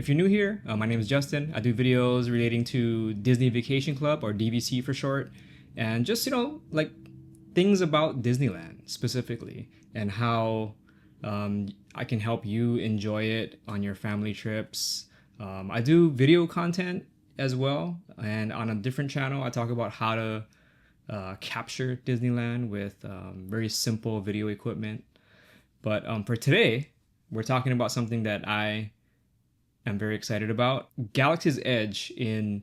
If you're new here, my name is Justin. I do videos relating to Disney Vacation Club, or DVC for short, and just, like things about Disneyland specifically and how I can help you enjoy it on your family trips. I do video content as well, and on a different channel, I talk about how to capture Disneyland with very simple video equipment. But for today, we're talking about something that I'm very excited about. Galaxy's Edge in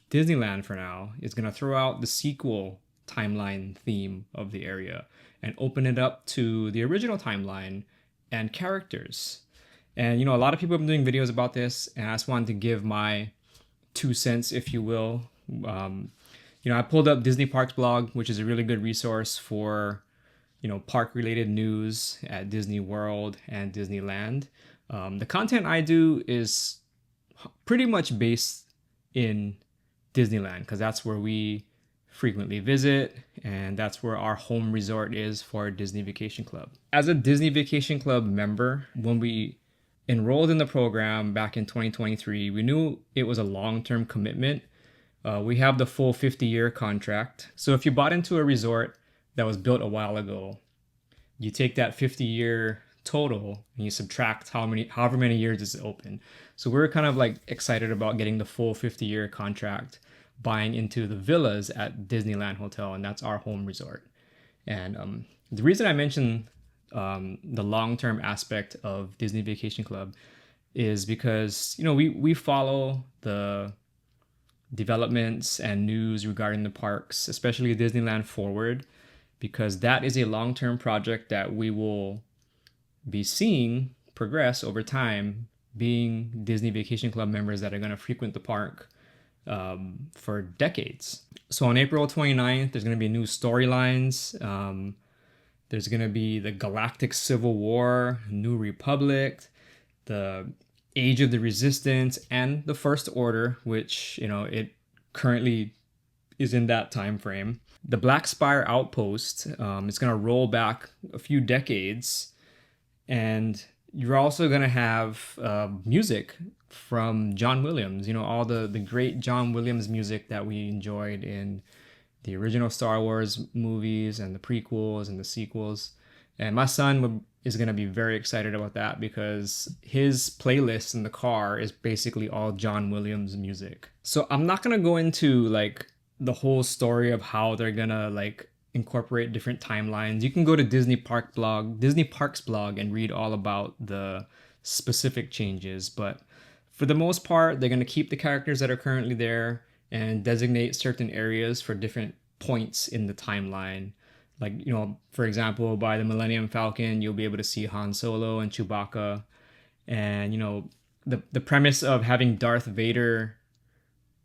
Disneyland for now is going to throw out the sequel timeline theme of the area and open it up to the original timeline and characters. And, a lot of people have been doing videos about this, and I just wanted to give my 2 cents, if you will. I pulled up Disney Parks blog, which is a really good resource for, park related news at Disney World and Disneyland. The content I do is pretty much based in Disneyland because that's where we frequently visit and that's where our home resort is for Disney Vacation Club. As a Disney Vacation Club member, when we enrolled in the program back in 2023, we knew it was a long-term commitment. We have the full 50-year contract. So if you bought into a resort that was built a while ago, you take that 50-year total and you subtract however many years it's open. So we're kind of like excited about getting the full 50-year contract, buying into the villas at Disneyland Hotel, and that's our home resort. And the reason I mention the long-term aspect of Disney Vacation Club is because we follow the developments and news regarding the parks, especially Disneyland Forward, because that is a long-term project that we will be seeing progress over time, being Disney Vacation Club members that are going to frequent the park for decades. So on April 29th, there's going to be new storylines. There's going to be the Galactic Civil War, New Republic, the Age of the Resistance, and the First Order, which, it currently is in that time frame. The Black Spire Outpost is going to roll back a few decades. And you're also going to have music from John Williams, all the great John Williams music that we enjoyed in the original Star Wars movies and the prequels and the sequels. And my son is going to be very excited about that because his playlist in the car is basically all John Williams music. So I'm not going to go into the whole story of how they're going to incorporate different timelines. You can go to Disney Parks blog and read all about the specific changes. But for the most part, they're going to keep the characters that are currently there and designate certain areas for different points in the timeline. For example, by the Millennium Falcon, you'll be able to see Han Solo and Chewbacca. And, the premise of having Darth Vader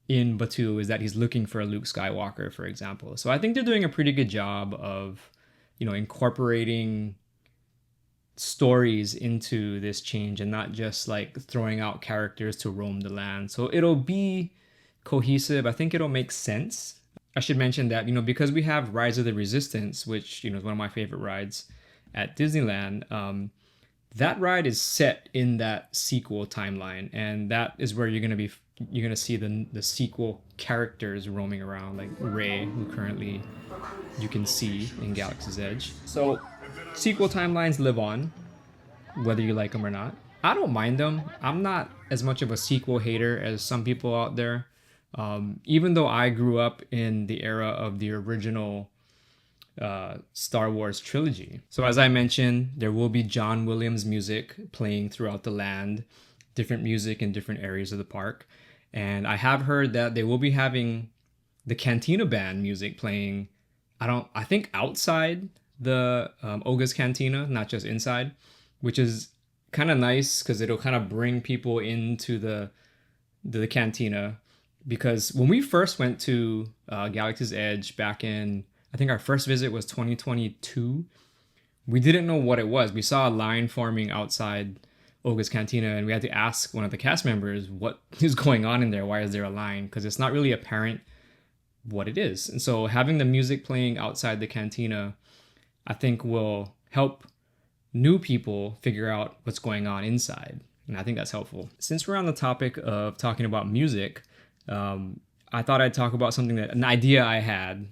in Batuu is that he's looking for a Luke Skywalker, for example. So I think they're doing a pretty good job of, incorporating stories into this change and not just throwing out characters to roam the land. So it'll be cohesive. I think it'll make sense. I should mention that, because we have Rise of the Resistance, which, is one of my favorite rides at Disneyland, that ride is set in that sequel timeline. And that is where you're going to see the sequel characters roaming around, like Rey, who currently you can see in Galaxy's Edge. So sequel timelines live on, whether you like them or not. I don't mind them. I'm not as much of a sequel hater as some people out there. Even though I grew up in the era of the original Star Wars trilogy. So as I mentioned, there will be John Williams music playing throughout the land, different music in different areas of the park. And I have heard that they will be having the Cantina Band music playing, I think outside the Oga's Cantina, not just inside, which is kind of nice because it'll kind of bring people into the cantina. Because when we first went to Galaxy's Edge back in, I think our first visit was 2022, we didn't know what it was. We saw a line forming outside Oga's Cantina, and we had to ask one of the cast members what is going on in there. Why is there a line? Because it's not really apparent what it is. And so having the music playing outside the cantina, I think will help new people figure out what's going on inside. and I think that's helpful. Since we're on the topic of talking about music, I thought I'd talk about an idea I had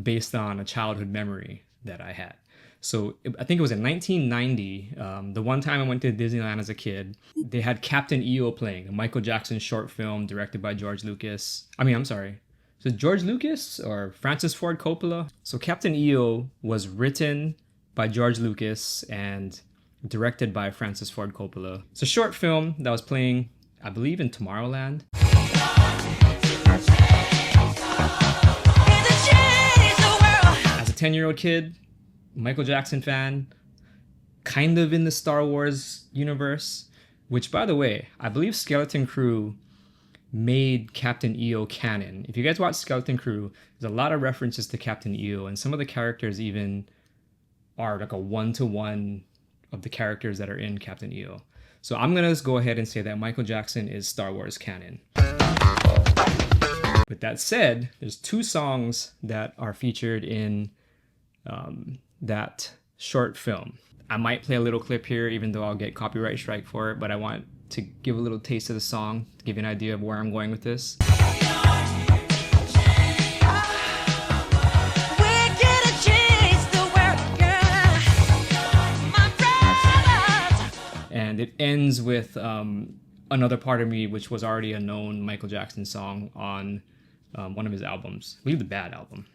based on a childhood memory that I had. So I think it was in 1990, the one time I went to Disneyland as a kid, they had Captain EO playing, a Michael Jackson short film directed by George Lucas. I'm sorry. Is it George Lucas or Francis Ford Coppola? So Captain EO was written by George Lucas and directed by Francis Ford Coppola. It's a short film that was playing, I believe, in Tomorrowland. As a 10-year-old kid, Michael Jackson fan, kind of in the Star Wars universe, which, by the way, I believe Skeleton Crew made Captain EO canon. If you guys watch Skeleton Crew, there's a lot of references to Captain EO, and some of the characters even are like a one-to-one of the characters that are in Captain EO. So I'm gonna just go ahead and say that Michael Jackson is Star Wars canon. With that said, there's 2 songs that are featured in that short film. I might play a little clip here, even though I'll get copyright strike for it, but I want to give a little taste of the song to give you an idea of where I'm going with this. And it ends with Another Part of Me, which was already a known Michael Jackson song on one of his albums. I believe the Bad album.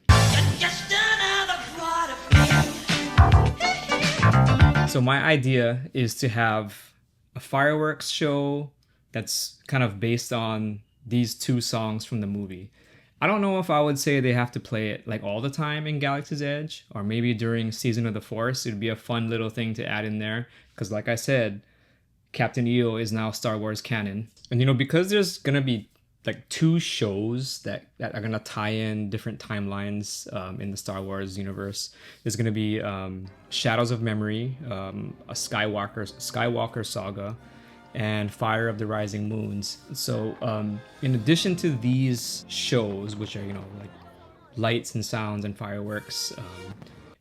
So my idea is to have a fireworks show that's kind of based on these 2 songs from the movie. I don't know if I would say they have to play it like all the time in Galaxy's Edge, or maybe during Season of the Force. It'd be a fun little thing to add in there, because like I said, Captain EO is now Star Wars canon. And because there's gonna be like 2 shows that are gonna tie in different timelines in the Star Wars universe. There's gonna be Shadows of Memory, a Skywalker saga, and Fire of the Rising Moons. So in addition to these shows, which are like lights and sounds and fireworks,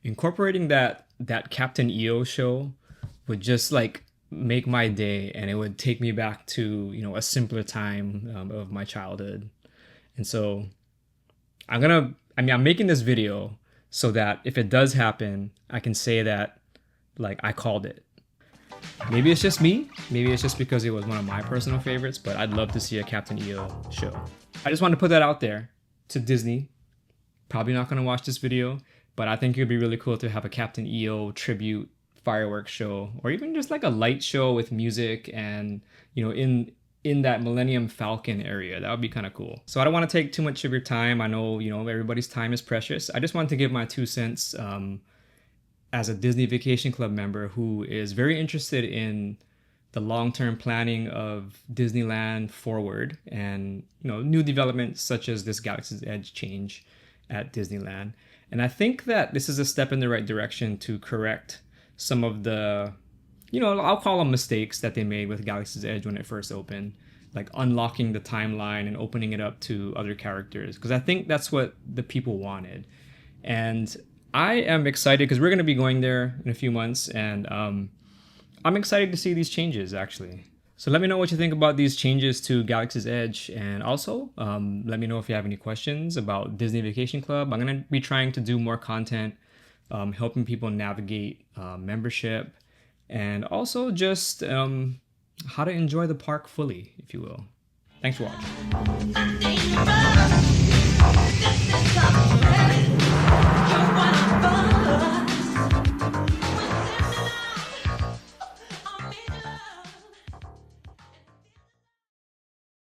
incorporating that Captain EO show would just like make my day, and it would take me back to a simpler time of my childhood. And so I'm making this video so that if it does happen, I can say that like I called it. Maybe it's just me, maybe it's just because it was one of my personal favorites, but I'd love to see a Captain EO show. I just wanted to put that out there to Disney. Probably not going to watch this video, but I think it would be really cool to have a Captain EO tribute fireworks show, or even just like a light show with music and in that Millennium Falcon area. That would be kind of cool. So I don't want to take too much of your time. I know everybody's time is precious. I just wanted to give my 2 cents as a Disney Vacation Club member who is very interested in the long-term planning of Disneyland forward, and new developments such as this Galaxy's Edge change at Disneyland. And I think that this is a step in the right direction to correct some of the, I'll call them mistakes that they made with Galaxy's Edge when it first opened, like unlocking the timeline and opening it up to other characters, because I think that's what the people wanted. And I am excited because we're going to be going there in a few months, and I'm excited to see these changes, actually. So let me know what you think about these changes to Galaxy's Edge, and also let me know if you have any questions about Disney Vacation Club. I'm going to be trying to do more content helping people navigate membership, and also just how to enjoy the park fully, if you will. Thanks for watching.